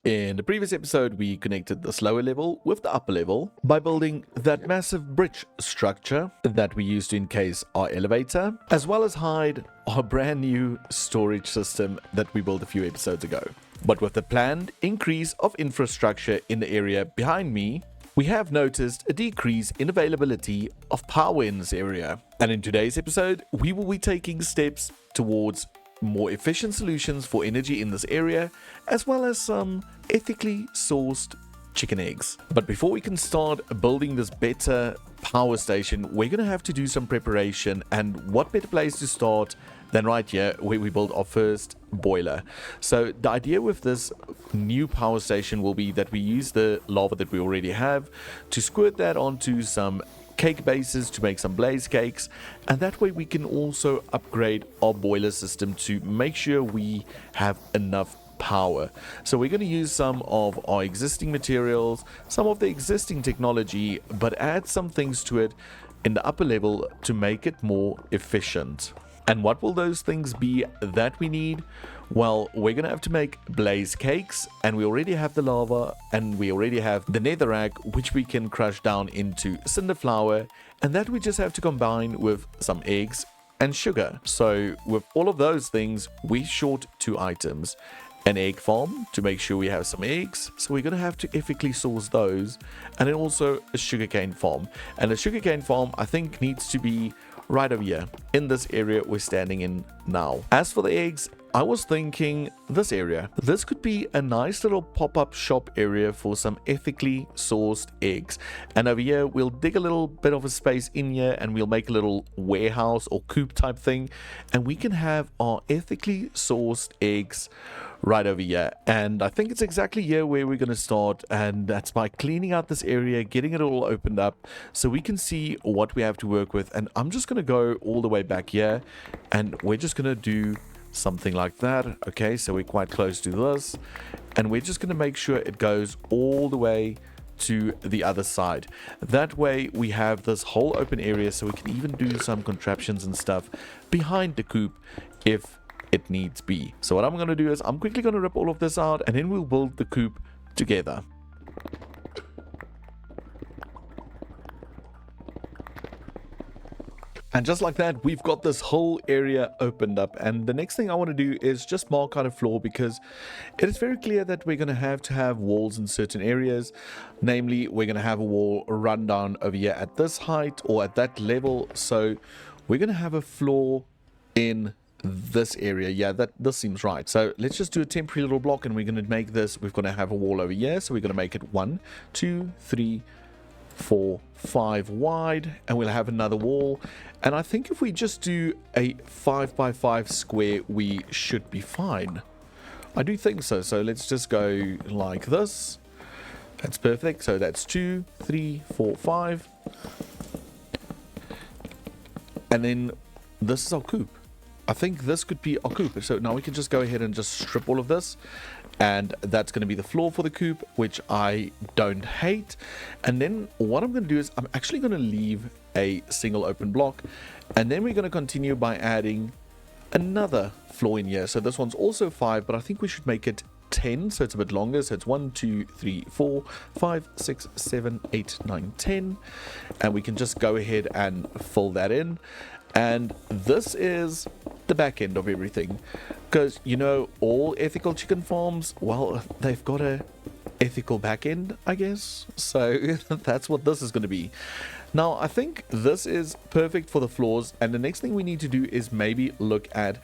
In the previous episode, we connected this lower level with the upper level by building that massive bridge structure that we used to encase our elevator, as well as hide our brand new storage system that we built a few episodes ago. But with the planned increase of infrastructure in the area behind me, we have noticed a decrease in availability of power in this area. And in today's episode, we will be taking steps towards more efficient solutions for energy in this area, as well as some ethically sourced chicken eggs. But before we can start building this better power station, we're going to have to do some preparation, and what better place to start than right here where we build our first boiler. So the idea with this new power station will be that we use the lava that we already have to squirt that onto some cake bases to make some blaze cakes, and that way we can also upgrade our boiler system to make sure we have enough power. So we're going to use some of our existing materials, some of the existing technology, but add some things to it in the upper level to make it more efficient. And what will those things be that we need? Well, we're going to have to make blaze cakes, and we already have the lava, and we already have the netherrack, which we can crush down into cinder flour, and that we just have to combine with some eggs and sugar. So with all of those things, we short 2 items. An egg farm to make sure we have some eggs, so we're going to have to ethically source those, and then also a sugarcane farm. And the sugarcane farm, I think, needs to be right over here in this area we're standing in now. As for the eggs, I was thinking this area. This could be a nice little pop-up shop area for some ethically sourced eggs. And over here, we'll dig a little bit of a space in here, and we'll make a little warehouse or coop type thing. And we can have our ethically sourced eggs right over here. And I think it's exactly here where we're going to start, and that's by cleaning out this area, getting it all opened up so we can see what we have to work with. And I'm just going to go all the way back here, and we're just going to do something like that. Okay, so we're quite close to this, and we're just going to make sure it goes all the way to the other side. That way we have this whole open area, so we can even do some contraptions and stuff behind the coop if it needs be. So what I'm going to do is I'm quickly going to rip all of this out, and then we'll build the coop together. And just like that, we've got this whole area opened up. And the next thing I want to do is just mark out a floor, because it is very clear that we're going to have walls in certain areas. Namely, we're going to have a wall run down over here at this height or at that level. So we're going to have a floor in this area. Yeah, this seems right. So let's just do a temporary little block, and we're going to make this. We're going to have a wall over here. So we're going to make it 1, 2, 3, 4, 5 wide, and we'll have another wall. And I think if we just do a 5 by 5 square, we should be fine. I do think so. So let's just go like this. That's perfect. So that's 2, 3, 4, 5. And then this is our coop. I think this could be our coop. So now we can just go ahead and just strip all of this, and that's going to be the floor for the coop, which I don't hate. And then what I'm going to do is I'm actually going to leave a single open block, and then we're going to continue by adding another floor in here. So this one's also 5, but I think we should make it 10, so it's a bit longer. So it's 1, 2, 3, 4, 5, 6, 7, 8, 9, 10, and we can just go ahead and fill that in. And this is the back end of everything, because you know, all ethical chicken farms, well, they've got a ethical back end, I guess. So that's what this is going to be. Now I think this is perfect for the floors, and the next thing we need to do is maybe look at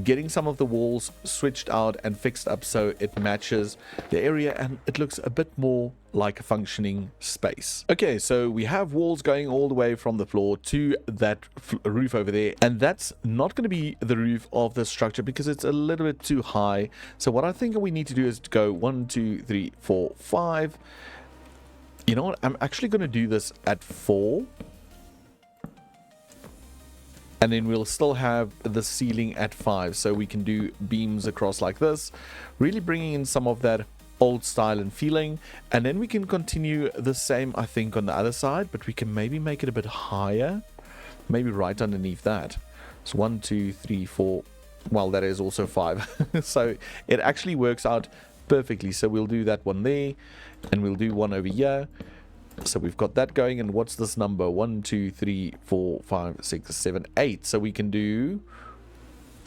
getting some of the walls switched out and fixed up so it matches the area and it looks a bit more like a functioning space. Okay, so we have walls going all the way from the floor to that roof over there, and that's not going to be the roof of the structure because it's a little bit too high. So what I think we need to do is to go 1, 2, 3, 4, 5. You know what? I'm actually going to do this at 4. And then we'll still have the ceiling at 5. So we can do beams across like this. Really bringing in some of that old style and feeling. And then we can continue the same, I think, on the other side. But we can maybe make it a bit higher. Maybe right underneath that. So 1, 2, 3, 4. Well, that is also 5. So it actually works out perfectly. So we'll do that one there, and we'll do one over here. So we've got that going. And what's this number? 1, 2, 3, 4, 5, 6, 7, 8. So we can do...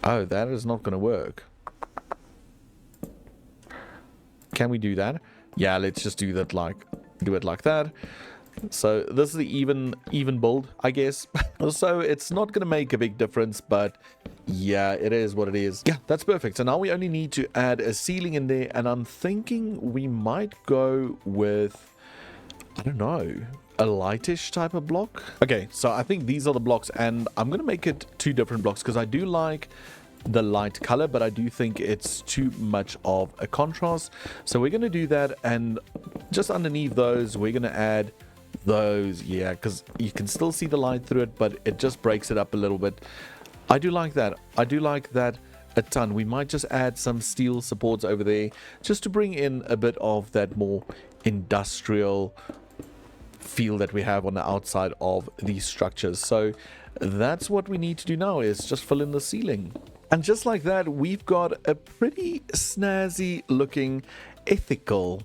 Oh, that is not going to work. Can we do that? Yeah, let's just do that do it like that. So this is the even build, I guess. So it's not going to make a big difference, but yeah, it is what it is. Yeah, that's perfect. So now we only need to add a ceiling in there, and I'm thinking we might go with, I don't know, a lightish type of block. Okay, so I think these are the blocks, and I'm going to make it 2 different blocks because I do like the light color, but I do think it's too much of a contrast. So we're going to do that, and just underneath those we're going to add those, yeah, because you can still see the light through it, but it just breaks it up a little bit. I do like that. I do like that a ton. We might just add some steel supports over there just to bring in a bit of that more industrial feel that we have on the outside of these structures. So that's what we need to do now, is just fill in the ceiling. And just like that, we've got a pretty snazzy looking ethical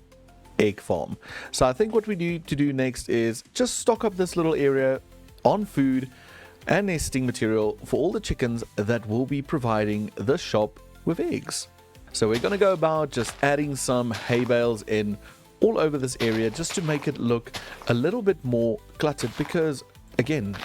egg farm. So I think what we need to do next is just stock up this little area on food and nesting material for all the chickens that will be providing the shop with eggs. So we're going to go about just adding some hay bales in all over this area just to make it look a little bit more cluttered, because again,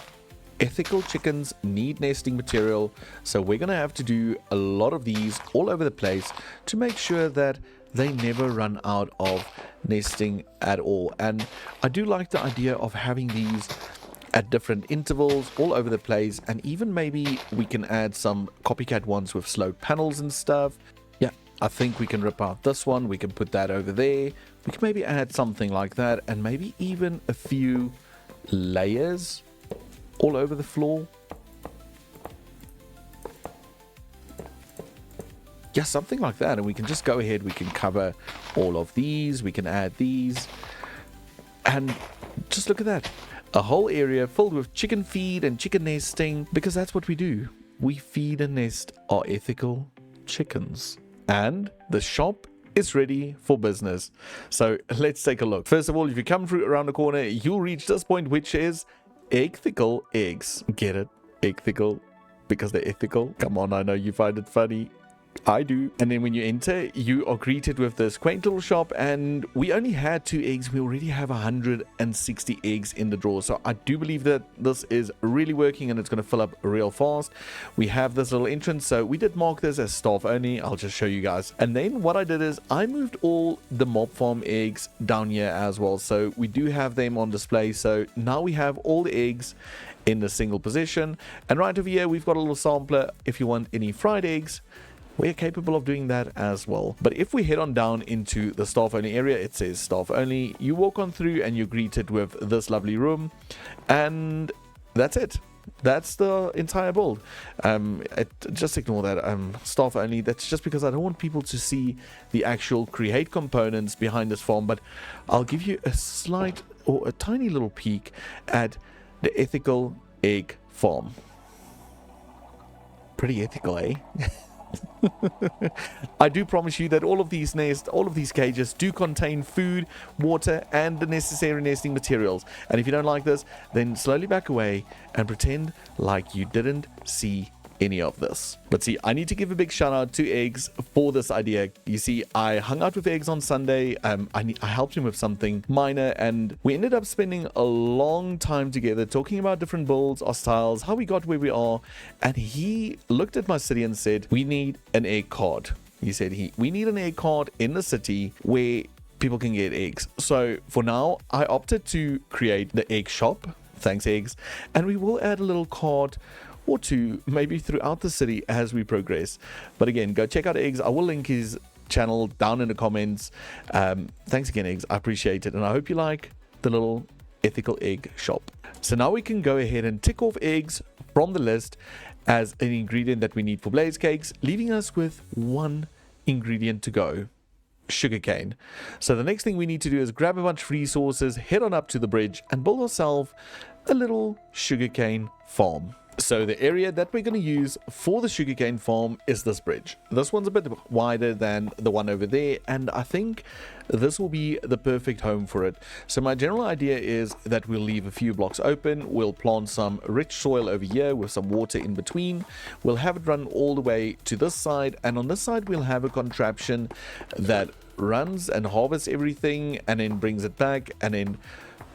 ethical chickens need nesting material. So we're going to have to do a lot of these all over the place to make sure that they never run out of nesting at all. And I do like the idea of having these at different intervals all over the place, and even maybe we can add some copycat ones with sloped panels and stuff. Yeah, I think we can rip out this one, we can put that over there, we can maybe add something like that, and maybe even a few layers all over the floor. Yeah, something like that, and we can just go ahead, we can cover all of these, we can add these, and just look at that. A whole area filled with chicken feed and chicken nesting, because that's what we do. We feed and nest our ethical chickens. And the shop is ready for business. So let's take a look. First of all, if you come through around the corner, you'll reach this point, which is ethical eggs. Get it? Ethical? Because they're ethical? Come on, I know you find it funny. I do. And then when you enter, you are greeted with this quaint little shop, and we only had 2 eggs. We already have 160 eggs in the drawer. So I do believe that this is really working, and it's going to fill up real fast. We have this little entrance, so we did mark this as staff only. I'll just show you guys. And then what I did is I moved all the mob farm eggs down here as well. So we do have them on display. So now we have all the eggs in a single position. And right over here, we've got a little sampler. If you want any fried eggs, we're capable of doing that as well. But if we head on down into the staff only area, it says staff only. You walk on through and you're greeted with this lovely room, and that's it. That's the entire build. Just ignore that staff only. That's just because I don't want people to see the actual create components behind this farm, but I'll give you a slight or a tiny little peek at the ethical egg farm. Pretty ethical, eh? I do promise you that all of these cages do contain food, water, and the necessary nesting materials. And if you don't like this, then slowly back away and pretend like you didn't see any of this. But see, I need to give a big shout out to Eggs for this idea. You see, I hung out with Eggs on Sunday. I helped him with something minor, and we ended up spending a long time together talking about different builds, our styles, how we got where we are. And he looked at my city and said, we need an egg card. He said we need an egg card in the city where people can get eggs. So for now, I opted to create the egg shop. Thanks, Eggs. And we will add a little card or 2 maybe throughout the city as we progress. But again, go check out Eggs. I will link his channel down in the comments. Thanks again, Eggs. I appreciate it, and I hope you like the little ethical egg shop. So now we can go ahead and tick off eggs from the list as an ingredient that we need for blaze cakes, leaving us with 1 ingredient to go: sugarcane. So the next thing we need to do is grab a bunch of resources, head on up to the bridge, and build ourselves a little sugarcane farm. So the area that we're going to use for the sugarcane farm is this bridge. This one's a bit wider than the one over there, and I think this will be the perfect home for it. So my general idea is that we'll leave a few blocks open, we'll plant some rich soil over here with some water in between, we'll have it run all the way to this side, and on this side we'll have a contraption that runs and harvests everything and then brings it back and then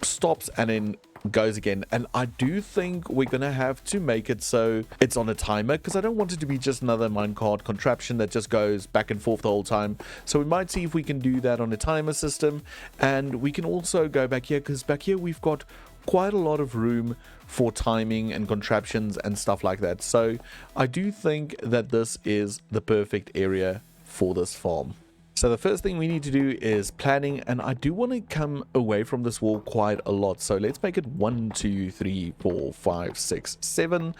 stops and then goes again. And I do think we're gonna have to make it so it's on a timer, because I don't want it to be just another minecart contraption that just goes back and forth the whole time. So we might see if we can do that on a timer system, and we can also go back here, because back here we've got quite a lot of room for timing and contraptions and stuff like that. So I do think that this is the perfect area for this farm. So the first thing we need to do is planning, and I do want to come away from this wall quite a lot. So let's make it 1, 2, 3, 4, 5, 6, 7,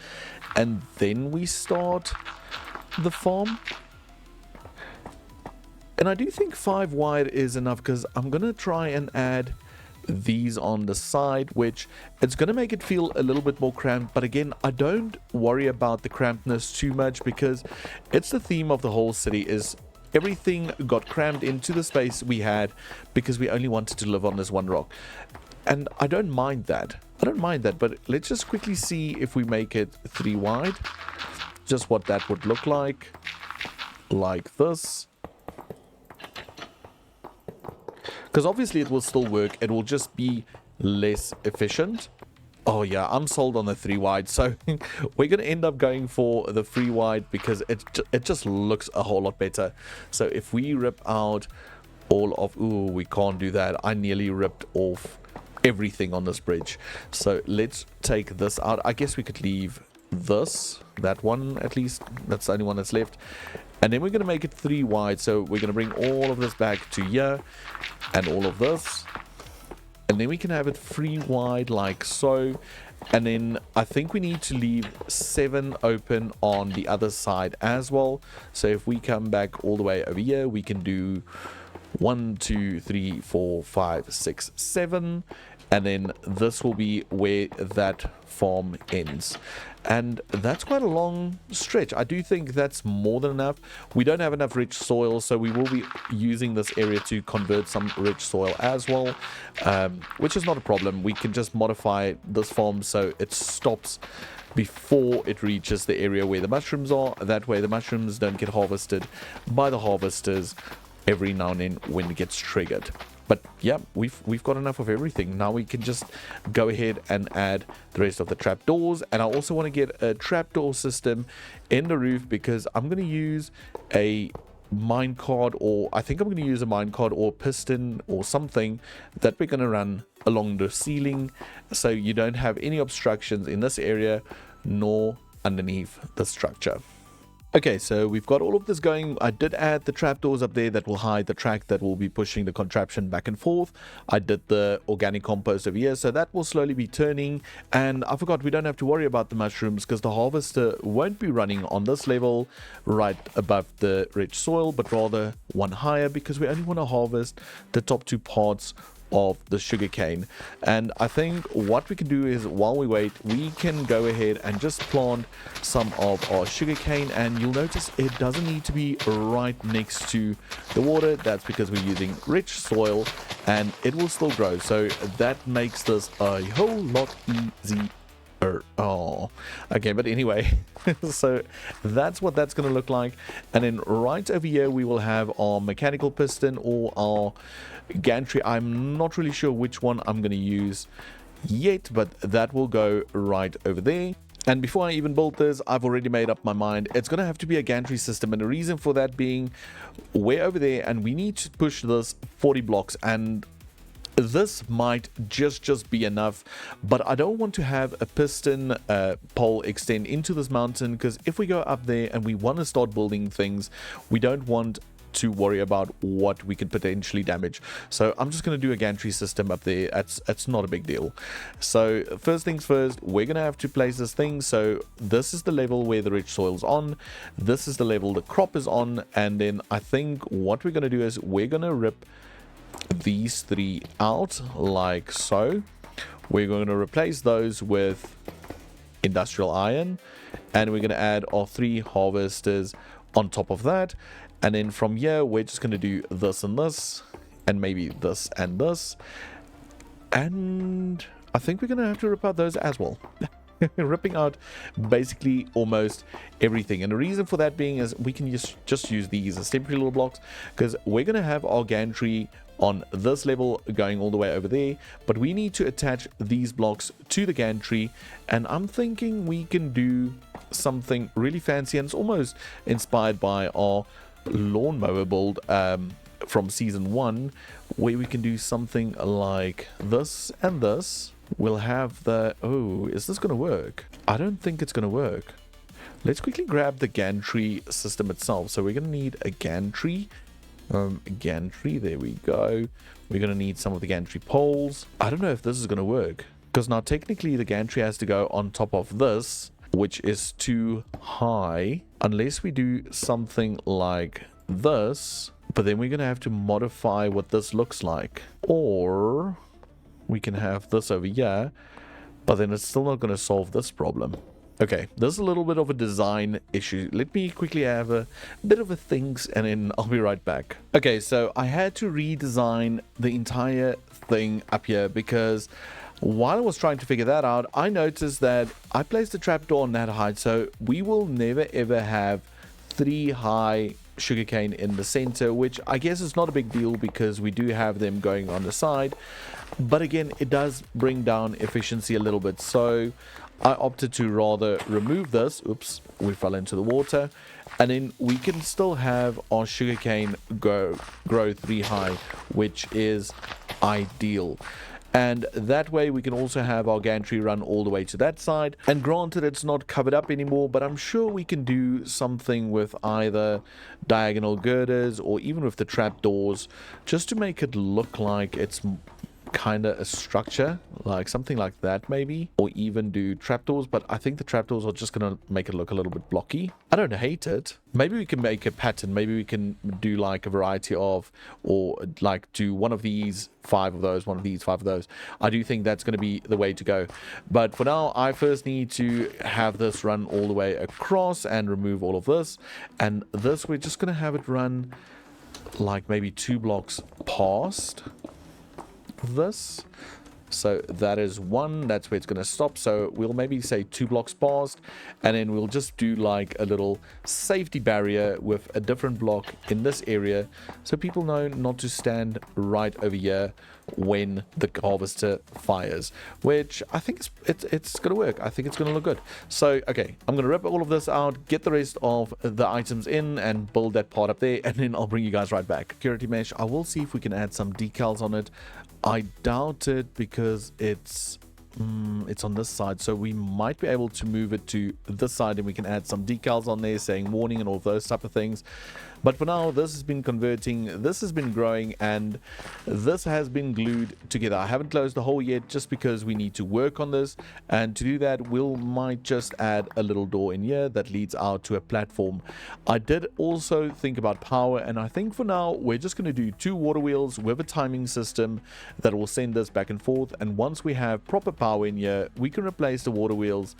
and then we start the farm. And I do think 5 wide is enough, because I'm going to try and add these on the side, which it's going to make it feel a little bit more cramped. But again, I don't worry about the crampedness too much, because it's the theme of the whole city is everything got crammed into the space we had because we only wanted to live on this one rock. And I don't mind that. But let's just quickly see if we make it 3 wide. Just what that would look like this. Because obviously it will still work. It will just be less efficient. Oh yeah, I'm sold on the 3 wide. So we're going to end up going for the 3 wide because it just looks a whole lot better. So if we rip out all of... Ooh, we can't do that. I nearly ripped off everything on this bridge. So let's take this out. I guess we could leave that one at least. That's the only one that's left. And then we're going to make it 3 wide. So we're going to bring all of this back to here and all of this. And then we can have it 3 wide like so. And then I think we need to leave 7 open on the other side as well. So if we come back all the way over here, we can do 1, 2, 3, 4, 5, 6, 7. And then this will be where that farm ends. And that's quite a long stretch. I do think that's more than enough. We don't have enough rich soil, so we will be using this area to convert some rich soil as well, which is not a problem. We can just modify this farm so it stops before it reaches the area where the mushrooms are. That way the mushrooms don't get harvested by the harvesters every now and then when it gets triggered. But yeah, we've got enough of everything. Now we can just go ahead and add the rest of the trapdoors. And I also want to get a trapdoor system in the roof because I'm going to use a minecart, or I think I'm going to use a minecart or piston or something that we're going to run along the ceiling, so you don't have any obstructions in this area nor underneath the structure. Okay, so we've got all of this going. I did add the trapdoors up there that will hide the track that will be pushing the contraption back and forth. I did the organic compost over here, so that will slowly be turning. And I forgot, we don't have to worry about the mushrooms because the harvester won't be running on this level right above the rich soil, but rather one higher, because we only want to harvest the top 2 parts of the sugarcane. And I think what we can do is, while we wait, we can go ahead and just plant some of our sugarcane. And you'll notice it doesn't need to be right next to the water. That's because we're using rich soil and it will still grow. So that makes this a whole lot easier. Oh, okay, but anyway, so that's what that's going to look like. And then right over here we will have our mechanical piston or our gantry. I'm not really sure which one I'm going to use yet, but that will go right over there. And before I even build this, I've already made up my mind. It's going to have to be a gantry system, and the reason for that being, way over there, and we need to push this 40 blocks, and this might just be enough, but I don't want to have a piston pole extend into this mountain, because if we go up there and we want to start building things, we don't want to worry about what we could potentially damage. So I'm just going to do a gantry system up there. It's not a big deal. So first things first, we're going to have to place this thing. So this is the level where the rich soil's on, this is the level the crop is on, and then I think what we're going to do is we're going to rip these 3 out like so. We're going to replace those with industrial iron, and we're going to add our 3 harvesters on top of that. And then from here we're just going to do this and this, and maybe this and this, and I think we're going to have to rip out those as well. Ripping out basically almost everything, and the reason for that being is we can just use these as temporary little blocks, because we're going to have our gantry on this level going all the way over there, but we need to attach these blocks to the gantry, and I'm thinking we can do something really fancy, and it's almost inspired by our lawnmower build from season 1, where we can do something like this and this. We'll have the... oh, is this going to work? I don't think it's going to work. Let's quickly grab the gantry system itself. So we're going to need a gantry. Gantry, there we go. We're going to need some of the gantry poles. I don't know if this is going to work, because now technically the gantry has to go on top of this, which is too high, unless we do something like this. But then we're going to have to modify what this looks like. Or we can have this over here, but then it's still not going to solve this problem. Okay, there's a little bit of a design issue. Let me quickly have a bit of a think, and then I'll be right back. Okay, so I had to redesign the entire thing up here, because while I was trying to figure that out, I noticed that I placed a trapdoor on that height, so we will never ever have 3 high sugarcane in the center, which I guess is not a big deal because we do have them going on the side, but again, it does bring down efficiency a little bit. So I opted to rather remove this. Oops, we fell into the water, and then we can still have our sugarcane grow 3 high, which is ideal. And that way we can also have our gantry run all the way to that side. And granted, it's not covered up anymore, but I'm sure we can do something with either diagonal girders or even with the trapdoors, just to make it look like it's kind of a structure, like something like that maybe, or even do trapdoors. But I think the trapdoors are just going to make it look a little bit blocky. I don't hate it. Maybe we can make a pattern. Maybe we can do like a variety of, or like do one of these, 5 of those, one of these, 5 of those. I do think that's going to be the way to go. But for now, I first need to have this run all the way across and remove all of this. And this, we're just going to have it run like maybe 2 blocks past this. So that is 1, that's where it's going to stop. So we'll maybe say 2 blocks past, and then we'll just do like a little safety barrier with a different block in this area, so people know not to stand right over here when the harvester fires, which I think it's going to work. I think it's going to look good. So okay, I'm going to rip all of this out, get the rest of the items in, and build that part up there, and then I'll bring you guys right back. Security mesh, I will see if we can add some decals on it. I doubt it, because it's on this side, so we might be able to move it to this side, and we can add some decals on there saying warning and all those type of things. But for now, this has been converting, this has been growing, and this has been glued together. I haven't closed the hole yet, just because we need to work on this, and to do that might just add a little door in here that leads out to a platform. I did also think about power, and I think for now we're just going to do 2 water wheels with a timing system that will send us back and forth, and once we have proper power in here, we can replace the water wheels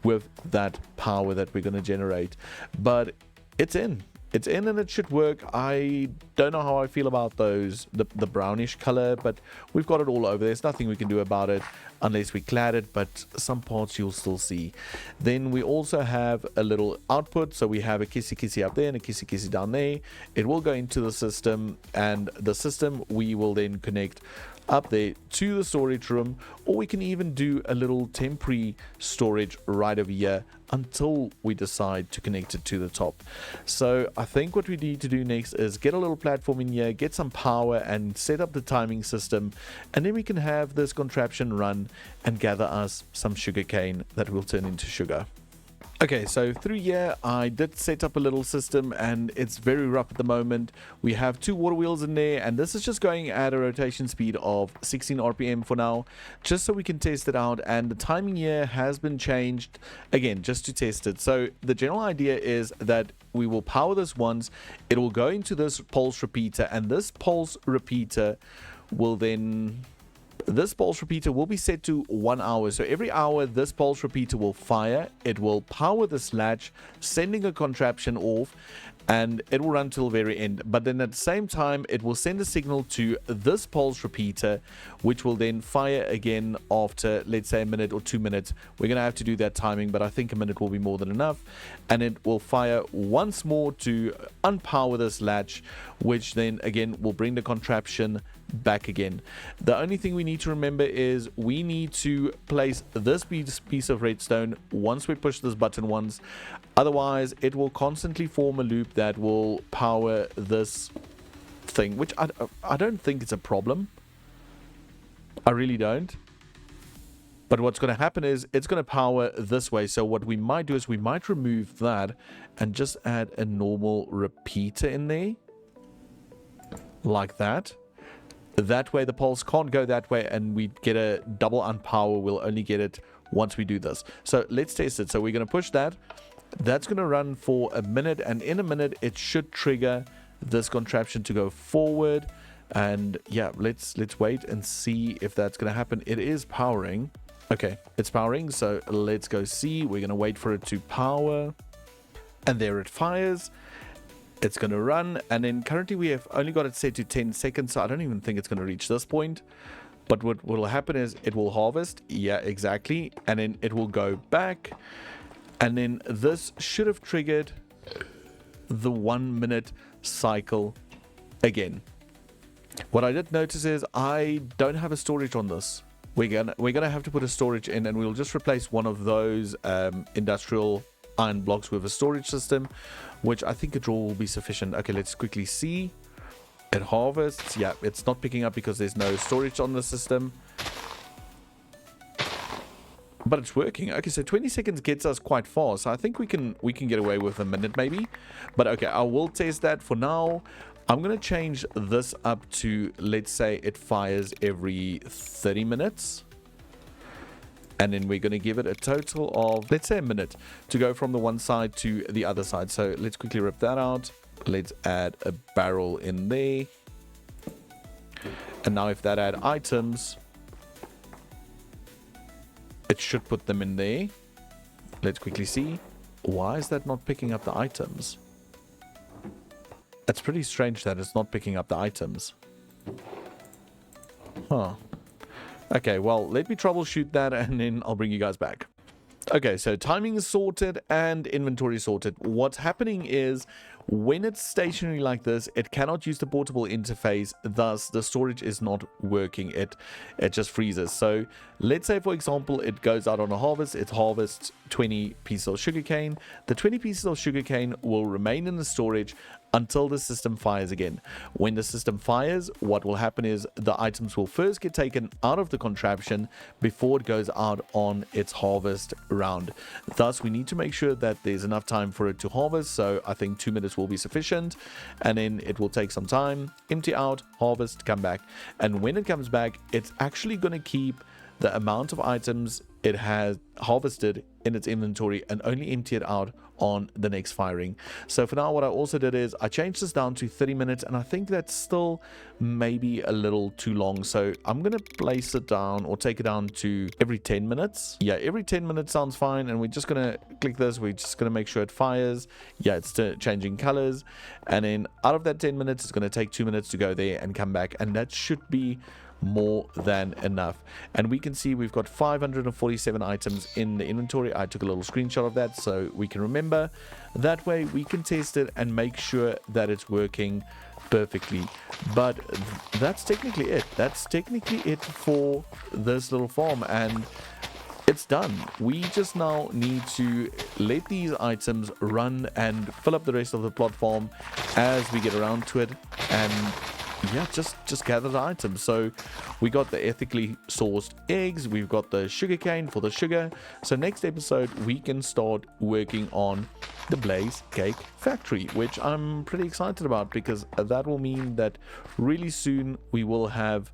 with that power that we're going to generate. But it's in and it should work. I don't know how I feel about those, the brownish color, but we've got it all over. There's nothing we can do about it unless we clad it, but some parts you'll still see. Then we also have a little output, so we have a kissy up there and a kissy down there. It will go into the system, and the system we will then connect up there to the storage room, or we can even do a little temporary storage right over here until we decide to connect it to the top. So I think what we need to do next is get a little platform in here, get some power, and set up the timing system, and then we can have this contraption run and gather us some sugarcane that will turn into sugar. Okay, so through here I did set up a little system, and it's very rough at the moment. We have 2 water wheels in there, and this is just going at a rotation speed of 16 RPM for now, just so we can test it out. And the timing here has been changed again just to test it. So the general idea is that we will power this once, it will go into this pulse repeater, and this pulse repeater will then This pulse repeater will be set to 1 hour. So every hour this pulse repeater will fire. It will power this latch, sending a contraption off, and it will run till the very end. But then at the same time, it will send a signal to this pulse repeater, which will then fire again after, let's say, a minute or 2 minutes. We're going to have to do that timing, but I think a minute will be more than enough. And it will fire once more to unpower this latch, which then again will bring the contraption back again. The only thing we need to remember is we need to place this piece of redstone once we push this button once. Otherwise, it will constantly form a loop that will power this thing, which I don't think it's a problem. I really don't. But what's going to happen is it's going to power this way. So what we might do is we might remove that and just add a normal repeater in there. Like that. That way the pulse can't go that way and we get a double unpower. We'll only get it once we do this. So let's test it. So we're going to push that. That's going to run for a minute, and in a minute it should trigger this contraption to go forward. And yeah, let's wait and see if that's going to happen. It is powering. Okay, it's powering, so let's go see. We're going to wait for it to power, and there it fires. It's going to run, and then currently we have only got it set to 10 seconds, so I don't even think it's going to reach this point. But what will happen is it will harvest. Yeah, exactly. And then it will go back, and then this should have triggered the 1 minute cycle again. What I did notice is I don't have a storage on this. We're gonna have to put a storage in, and we'll just replace one of those industrial iron blocks with a storage system, which I think a drawer will be sufficient. Okay, let's quickly see. It harvests. Yeah, it's not picking up because there's no storage on the system, but it's working. Okay, so 20 seconds gets us quite far, so I think we can get away with a minute maybe. But okay, I will test that. For now, I'm going to change this up to, let's say it fires every 30 minutes. And then we're going to give it a total of, let's say, a minute to go from the one side to the other side. So let's quickly rip that out. Let's add a barrel in there. And now if that add items, it should put them in there. Let's quickly see. Why is that not picking up the items? It's pretty strange that it's not picking up the items. Huh. Okay, well, let me troubleshoot that and then I'll bring you guys back. Okay, so timing is sorted and inventory sorted. What's happening is when it's stationary like this, it cannot use the portable interface, thus the storage is not working. It just freezes. So let's say, for example, it goes out on a harvest, it harvests 20 pieces of sugarcane. The 20 pieces of sugarcane will remain in the storage until the system fires again. When the system fires, what will happen is the items will first get taken out of the contraption before it goes out on its harvest round. Thus, we need to make sure that there's enough time for it to harvest. So I think 2 minutes will be sufficient, and then it will take some time, empty out, harvest, come back. And when it comes back, it's actually going to keep the amount of items it has harvested in its inventory and only empty it out on the next firing. So for now, what I also did is I changed this down to 30 minutes, and I think that's still maybe a little too long. So I'm going to place it down or take it down to every 10 minutes. Yeah, every 10 minutes sounds fine. And we're just going to click this. We're just going to make sure it fires. Yeah, it's changing colors. And then out of that 10 minutes, it's going to take 2 minutes to go there and come back. And that should be more than enough. And we can see we've got 547 items in the inventory. I took a little screenshot of that so we can remember. That way we can test it and make sure that it's working perfectly. But that's technically it. That's technically it for this little farm, and it's done. We just now need to let these items run and fill up the rest of the plot farm as we get around to it. And yeah, just gather the items. So we got the ethically sourced eggs, we've got the sugarcane for the sugar. So next episode we can start working on the Blaze Cake Factory, which I'm pretty excited about, because that will mean that really soon we will have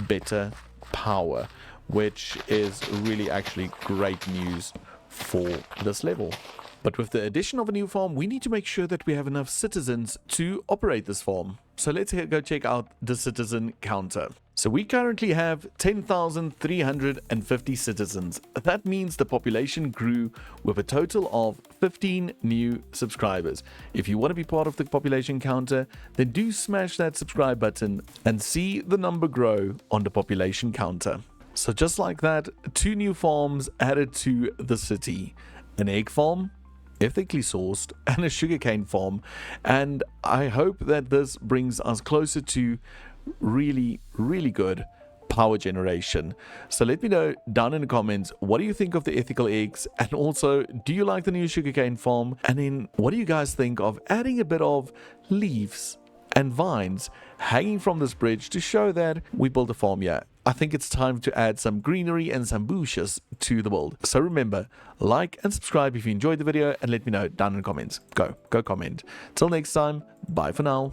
better power, which is really actually great news for this level. But with the addition of a new farm, we need to make sure that we have enough citizens to operate this farm. So let's go check out the citizen counter. So we currently have 10,350 citizens. That means the population grew with a total of 15 new subscribers. If you want to be part of the population counter, then do smash that subscribe button and see the number grow on the population counter. So just like that, 2 new farms added to the city. An egg farm, ethically sourced, and a sugarcane farm. And I hope that this brings us closer to really good power generation. So let me know down in the comments, what do you think of the ethical eggs, and also do you like the new sugarcane farm? And then what do you guys think of adding a bit of leaves and vines hanging from this bridge to show that we built a farm here? I think it's time to add some greenery and some bushes to the build. So remember, like and subscribe if you enjoyed the video, and let me know down in the comments. Go comment. Till next time, bye for now.